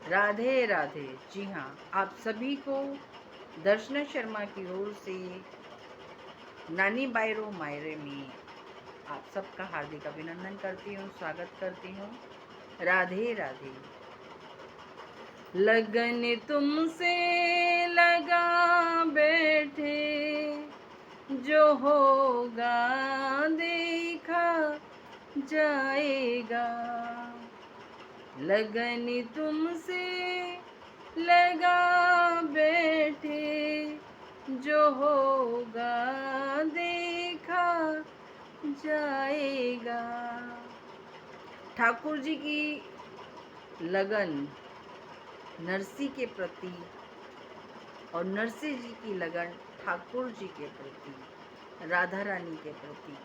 राधे राधे। जी हाँ, आप सभी को दर्शना शर्मा की ओर से नानी बायरो मायरे में आप सबका हार्दिक अभिनंदन करती हूँ, स्वागत करती हूँ। राधे राधे। लगन तुमसे लगा बैठे, जो होगा देखा जाएगा। लगन तुमसे लगा बैठे, जो होगा देखा जाएगा। ठाकुर जी की लगन नरसी के प्रति और नरसी जी की लगन ठाकुर जी के प्रति, राधा रानी के प्रति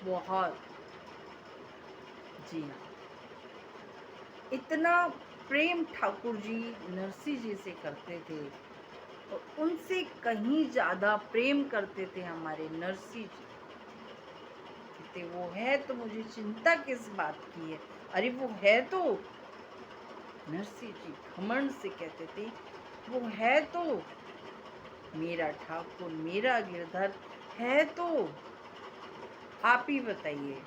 बहुत, जी हाँ, इतना प्रेम ठाकुर जी नरसी जी से करते थे और उनसे कहीं ज्यादा प्रेम करते थे हमारे नरसी जी। कहते वो है तो मुझे चिंता किस बात की है। अरे वो है तो, नरसी जी घमंड से कहते थे, वो है तो मेरा ठाकुर, मेरा गिरधर है तो। आप ही बताइए,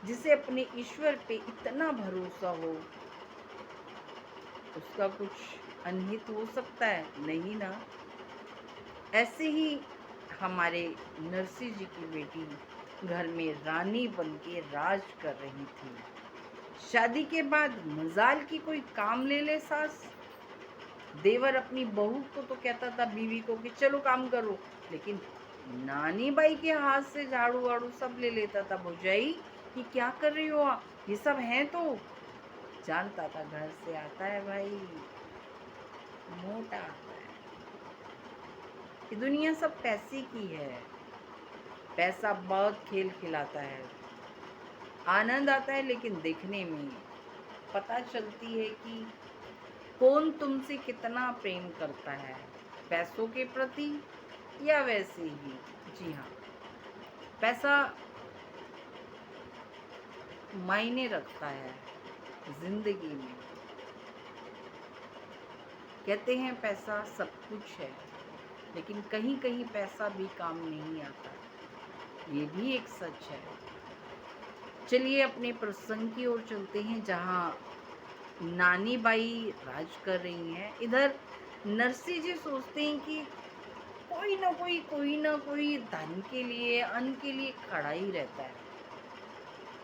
जिसे अपने ईश्वर पे इतना भरोसा हो, उसका कुछ अनहित हो सकता है? नहीं ना। ऐसे ही हमारे नरसी जी की बेटी घर में रानी बनके राज कर रही थी। शादी के बाद मजाल की कोई काम ले ले सास। देवर अपनी बहू को तो कहता था, बीवी को, कि चलो काम करो, लेकिन नानी बाई के हाथ से झाड़ू वाड़ू सब ले लेता था। भौजाई ये क्या कर रही हो आप, ये सब है तो। जानता था घर से आता है भाई, मोटा आता है। ये दुनिया सब पैसे की है। पैसा बहुत खेल खिलाता है, आनंद आता है, लेकिन देखने में पता चलती है कि कौन तुमसे कितना प्रेम करता है, पैसों के प्रति या वैसे ही। जी हाँ, पैसा मायने रखता है जिंदगी में। कहते हैं पैसा सब कुछ है, लेकिन कहीं कहीं पैसा भी काम नहीं आता, ये भी एक सच है। चलिए अपने प्रसंग की ओर चलते हैं, जहाँ नानी बाई राज कर रही हैं। इधर नरसी जी सोचते हैं कि कोई ना कोई धन के लिए, अन्न के लिए खड़ा ही रहता है।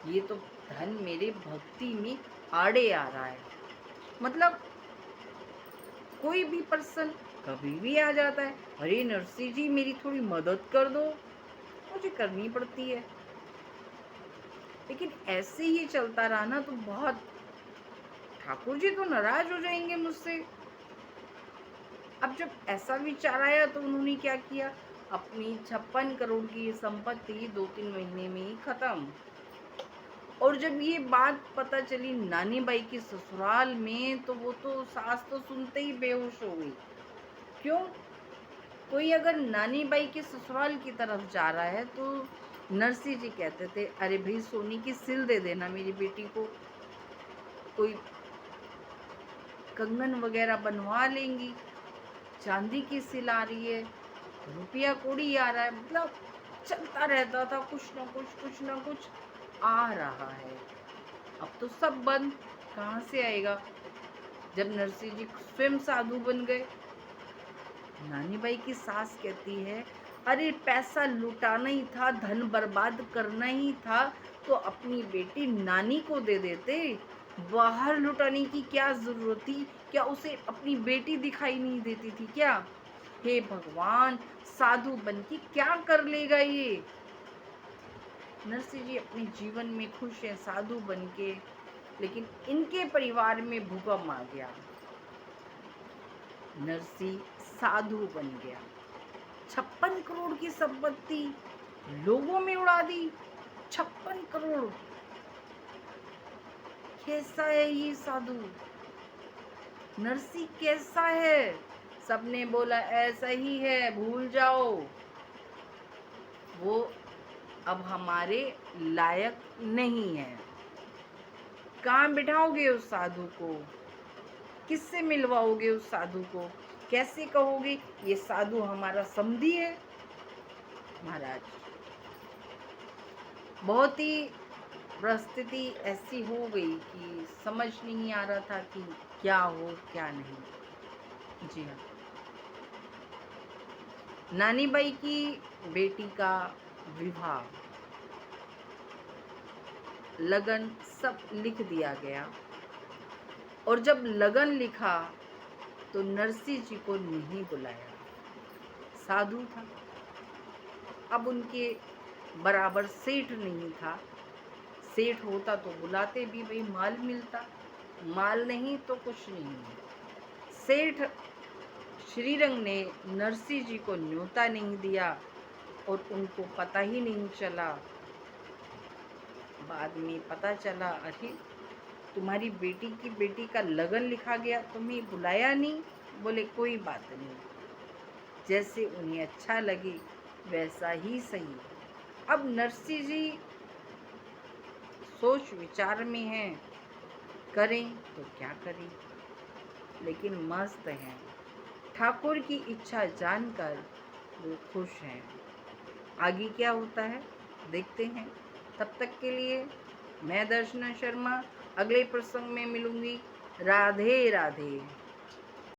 ये तो धन मेरे भक्ति में आड़े आ रहा है। मतलब कोई भी पर्सन कभी भी आ जाता है, अरे नरसी जी मेरी थोड़ी मदद कर दो, मुझे करनी पड़ती है। लेकिन ऐसे ही चलता रहा ना तो बहुत, ठाकुर जी तो नाराज हो जाएंगे मुझसे। अब जब ऐसा विचार आया तो उन्होंने क्या किया, अपनी 56 करोड़ की संपत्ति 2-3 महीने में ही खत्म। और जब ये बात पता चली नानी बाई की ससुराल में, तो वो तो सास तो सुनते ही बेहोश हो गई। क्यों? कोई अगर नानी बाई के ससुराल की तरफ जा रहा है तो नरसी जी कहते थे, अरे भाई सोनी की सिल दे देना मेरी बेटी को, कोई कंगन वगैरह बनवा लेंगी, चांदी की सिल आ रही है, रुपया कौड़ी आ रहा है। मतलब चलता रहता था, कुछ ना कुछ आ रहा है। अब तो सब बंद, कहाँ से आएगा? जब नरसिंह जी स्वयं साधु बन गए। नानी बाई की सास कहती है, अरे पैसा लुटाना ही था, धन बर्बाद करना ही था तो अपनी बेटी नानी को दे देते, बाहर लुटाने की क्या जरूरत थी? क्या उसे अपनी बेटी दिखाई नहीं देती थी क्या? हे भगवान, साधु बन के क्या कर लेगा ये? नरसिंह जी अपने जीवन में खुश है साधु बन के, लेकिन इनके परिवार में भूकंप आ गया। नरसिंह साधु बन गया, 56 करोड़ की संपत्ति लोगों में उड़ा दी। 56 करोड़, कैसा है ये साधु? नरसिंह कैसा है? सबने बोला ऐसा ही है, भूल जाओ, वो अब हमारे लायक नहीं है। कहाँ बिठाओगे उस साधु को? किससे मिलवाओगे उस साधु को? कैसे कहोगे ये साधु हमारा समधी है? महाराज, बहुत ही परिस्थिति ऐसी हो गई कि समझ नहीं आ रहा था कि क्या हो क्या नहीं। जी हाँ, नानी बाई की बेटी का विवाह, लगन सब लिख दिया गया, और जब लगन लिखा तो नरसी जी को नहीं बुलाया। साधु था, अब उनके बराबर सेठ नहीं था। सेठ होता तो बुलाते भी, भाई माल मिलता, माल नहीं तो कुछ नहीं। सेठ श्रीरंग ने नरसी जी को न्योता नहीं दिया और उनको पता ही नहीं चला। बाद में पता चला, अरे तुम्हारी बेटी का लगन लिखा गया, तुम्हें बुलाया नहीं। बोले कोई बात नहीं, जैसे उन्हें अच्छा लगे वैसा ही सही। अब नरसी जी सोच विचार में हैं, करें तो क्या करें, लेकिन मस्त हैं। ठाकुर की इच्छा जानकर वो खुश हैं। आगे क्या होता है देखते हैं। तब तक के लिए मैं दर्शना शर्मा अगले प्रसंग में मिलूंगी। राधे राधे।